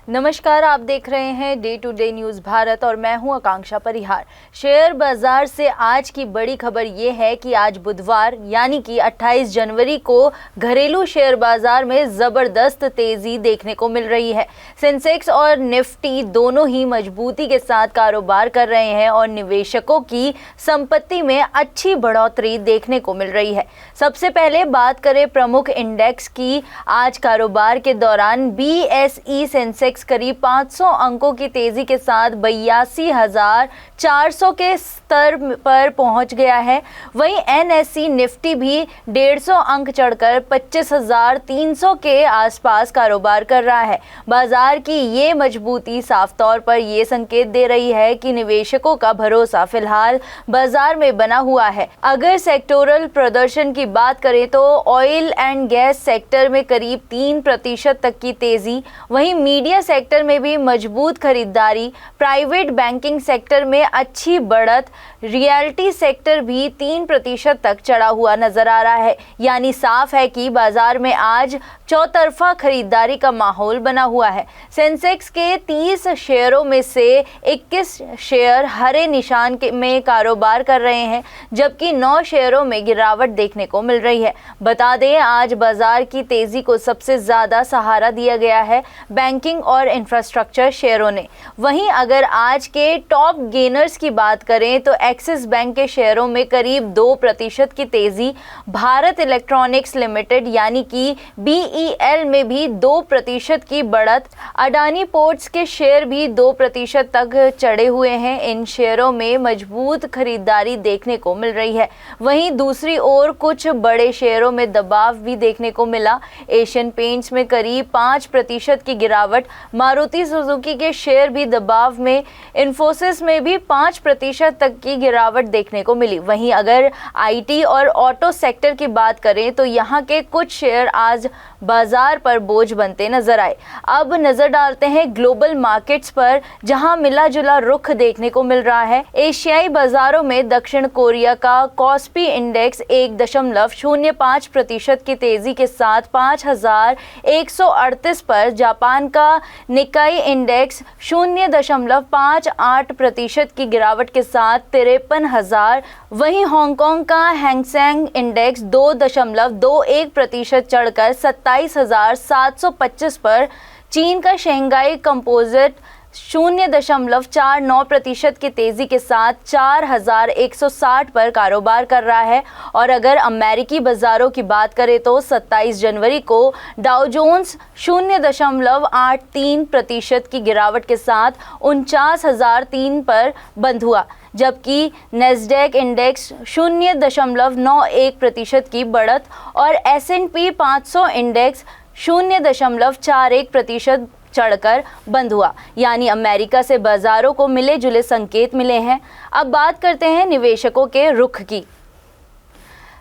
नमस्कार, आप देख रहे हैं day to day news Bharat और मैं हूं आकांक्षा परिहार। शेयर बाजार से आज की बड़ी खबर ये है कि आज बुधवार यानी कि 28 जनवरी को घरेलू शेयर बाजार में ज़बरदस्त तेज़ी देखने को मिल रही है। सेंसेक्स और निफ्टी दोनों ही मजबूती के साथ कारोबार कर रहे हैं और निवेशकों की संपत्ति में अच्छी बढ़ोतरी देखने को मिल रही है। सबसे पहले बात करें प्रमुख इंडेक्स की। आज कारोबार के दौरान BSE सेंसेक्स करीब 500 अंकों की तेजी के साथ 82,400 के स्तर पर पहुंच गया है। वहीं NSE निफ्टी भी 150 अंक चढ़कर 25,300 के आसपास कारोबार कर रहा है। बाजार की ये मजबूती साफ तौर पर ये संकेत दे रही है कि निवेशकों का भरोसा फिलहाल बाजार में बना हुआ है। अगर सेक्टोरल प्रदर्शन की बात करें तो ऑयल एंड गैस सेक्टर में करीब 3% तक की तेजी, वहीं मीडिया सेक्टर में भी मजबूत खरीदारी, प्राइवेट बैंकिंग सेक्टर में अच्छी बढ़त, रियल्टी सेक्टर भी 3% तक चढ़ा हुआ नजर आ रहा है। यानी साफ है कि बाजार में आज चौतरफा खरीदारी का माहौल बना हुआ है। सेंसेक्स के 30 शेयरों में से 21 शेयर हरे निशान में कारोबार कर रहे हैं, जबकि 9 शेयरों में गिरावट देखने को मिल रही है। बता दें, आज बाजार की तेजी को सबसे ज्यादा सहारा दिया गया है बैंकिंग और इंफ्रास्ट्रक्चर शेयरों ने। वहीं अगर आज के टॉप गेनर्स की बात करें तो एक्सिस बैंक के शेयरों में करीब 2% की तेजी, भारत इलेक्ट्रॉनिक्स लिमिटेड यानी कि BEL में भी 2% की बढ़त, अडानी पोर्ट्स के शेयर भी 2% तक चढ़े हुए हैं। इन शेयरों में मजबूत खरीदारी देखने को मिल रही है। वहीं दूसरी ओर कुछ बड़े शेयरों में दबाव भी देखने को मिला। एशियन पेंट्स में करीब 5% की गिरावट, मारुति सुजुकी के शेयर भी दबाव में, इन्फोसिस में भी 5% तक की गिरावट देखने को मिली। वहीं अगर IT और ऑटो सेक्टर की बात करें तो यहाँ के कुछ शेयर आज बाजार पर बोझ बनते नजर आए। अब नजर डालते हैं ग्लोबल मार्केट्स पर, जहां मिला जुला रुख देखने को मिल रहा है। एशियाई बाजारों में दक्षिण कोरिया का कॉस्पी इंडेक्स 1.05% की तेजी के साथ 5,138 पर, जापान का निकाई इंडेक्स 0.58% की गिरावट के साथ 53,000, वहीं हांगकांग का हैंगसेंग इंडेक्स 2.21% चढ़कर 27,725 पर, चीन का शंघाई कंपोजिट 0.49% की तेजी के साथ 4,160 पर कारोबार कर रहा है। और अगर अमेरिकी बाजारों की बात करें तो 27 जनवरी को डाउ जोन्स 0.83% की गिरावट के साथ 49,003 पर बंद हुआ, जबकि नेस्डैक इंडेक्स 0.91% की बढ़त और S&P 500 इंडेक्स 0.41% चढ़कर बंद हुआ। यानी अमेरिका से बाजारों को मिले जुले संकेत मिले हैं। अब बात करते हैं निवेशकों के रुख की।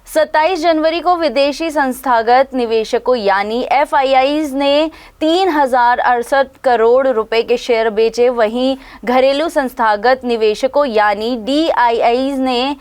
27 जनवरी को विदेशी संस्थागत निवेशकों यानी FIIs ने 3,068 करोड़ रुपए के शेयर बेचे। वहीं घरेलू संस्थागत निवेशकों यानी DIIs ने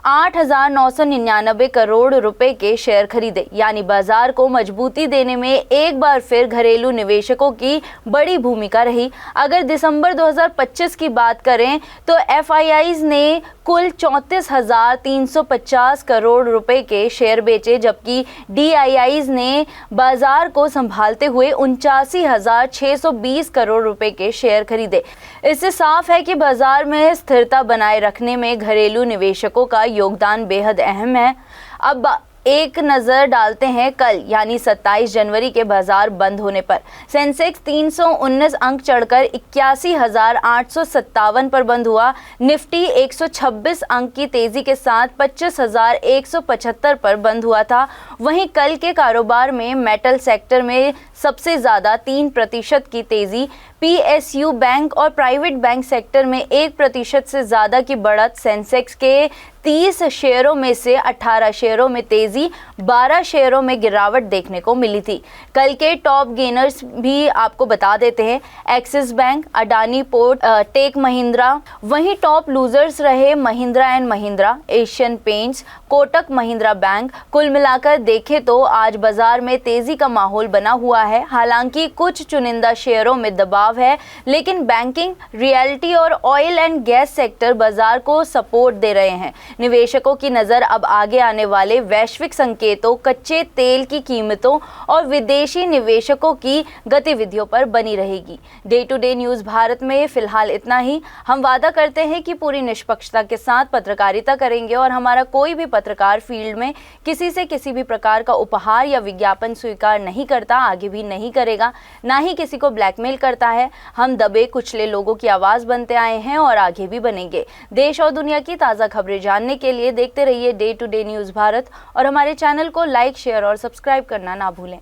8,999 करोड़ रुपए के शेयर खरीदे। यानी बाजार को मजबूती देने में एक बार फिर घरेलू निवेशकों की बड़ी भूमिका रही। अगर दिसंबर 2025 की बात करें तो FIIs ने कुल 34,350 करोड़ रुपए के शेयर बेचे, जबकि DIIs ने बाजार को संभालते हुए 79,620 करोड़ रुपए के शेयर खरीदे। इससे साफ है कि बाजार में स्थिरता बनाए रखने में घरेलू निवेशकों का योगदान बेहद अहम है। अब एक नज़र डालते हैं कल यानी 27 जनवरी के बाजार बंद होने पर। सेंसेक्स 319 अंक चढ़कर 81,857 पर बंद हुआ। निफ्टी 126 अंक की तेजी के साथ 25,175 पर बंद हुआ था। वहीं कल के कारोबार में मेटल सेक्टर में सबसे ज़्यादा 3% की तेजी, PSU बैंक और प्राइवेट बैंक सेक्टर में 1% से ज़्यादा की बढ़त, सेंसेक्स के 30 शेयरों में से 18 शेयरों में तेजी, 12 शेयरों में गिरावट देखने को मिली थी। कल के टॉप गेनर्स भी आपको बता देते हैं, Axis bank, Adani port, tech Mahindra. वहीं टॉप लूजर्स रहे Mahindra and Mahindra, Asian paints, Kotak Mahindra bank. कुल मिलाकर देखें तो आज बाजार में तेजी का माहौल बना हुआ है। हालांकि कुछ चुनिंदा शेयरों में दबाव है, लेकिन बैंकिंग, रियल्टी और ऑयल एंड गैस सेक्टर बाजार को सपोर्ट दे रहे हैं। निवेशकों की नजर अब आगे आने वाले वैश्विक संकेतों, कच्चे तेल की कीमतों और विदेशी निवेशकों की गतिविधियों पर बनी रहेगी। Day to day news Bharat में फिलहाल इतना ही। हम वादा करते हैं कि पूरी निष्पक्षता के साथ पत्रकारिता करेंगे और हमारा कोई भी पत्रकार फील्ड में किसी से किसी भी प्रकार का उपहार या विज्ञापन स्वीकार नहीं करता, आगे भी नहीं करेगा, ना ही किसी को ब्लैकमेल करता है। हम दबे कुचले लोगों की आवाज बनते आए हैं और आगे भी बनेंगे। देश और दुनिया की ताज़ा खबरें जानने के लिए देखते रहिए day to day news Bharat और हमारे चैनल को लाइक, शेयर और सब्सक्राइब करना ना भूलें।